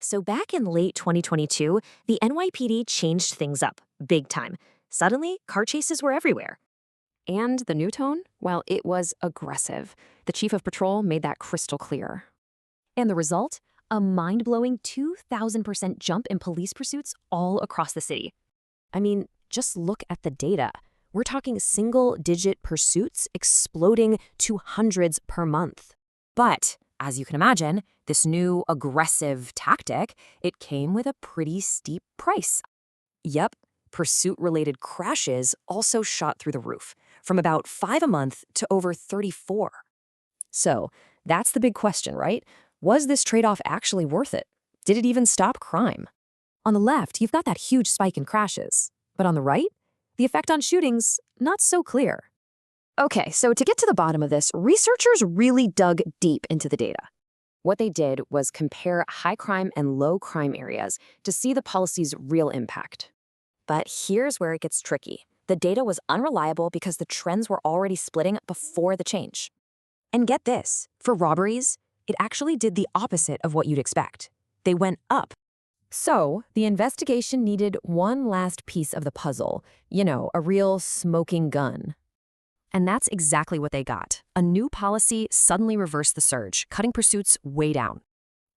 So back in late 2022, the NYPD changed things up big time. Suddenly, car chases were everywhere. And the new tone? Well, it was aggressive. The chief of patrol made that crystal clear. And the result? A mind-blowing 2,000% jump in police pursuits all across the city. I mean, just look at the data. We're talking single-digit pursuits exploding to hundreds per month. But, as you can imagine, this new aggressive tactic, it came with a pretty steep price. Yep, pursuit-related crashes also shot through the roof, from about 5 a month to over 34. So, that's the big question, right? Was this trade-off actually worth it? Did it even stop crime? On the left, you've got that huge spike in crashes. But on the right, the effect on shootings, not so clear. Okay, so to get to the bottom of this, researchers really dug deep into the data. What they did was compare high crime and low crime areas to see the policy's real impact. But here's where it gets tricky. The data was unreliable because the trends were already splitting before the change. And get this, for robberies, it actually did the opposite of what you'd expect. They went up. So, the investigation needed one last piece of the puzzle, a real smoking gun. And that's exactly what they got. A new policy suddenly reversed the surge, cutting pursuits way down.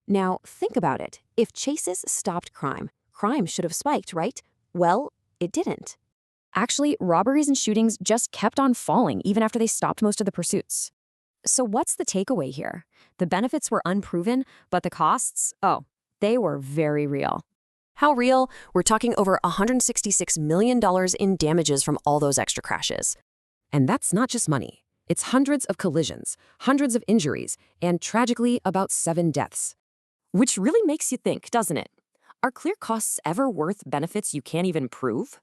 Now, think about it. If chases stopped crime, crime should have spiked, right? Well, it didn't. Actually, robberies and shootings just kept on falling even after they stopped most of the pursuits. So what's the takeaway here? The benefits were unproven, but the costs, they were very real. How real? We're talking over $166 million in damages from all those extra crashes. And that's not just money. It's hundreds of collisions, hundreds of injuries, and tragically about 7 deaths. Which really makes you think, doesn't it? Are clear costs ever worth benefits you can't even prove?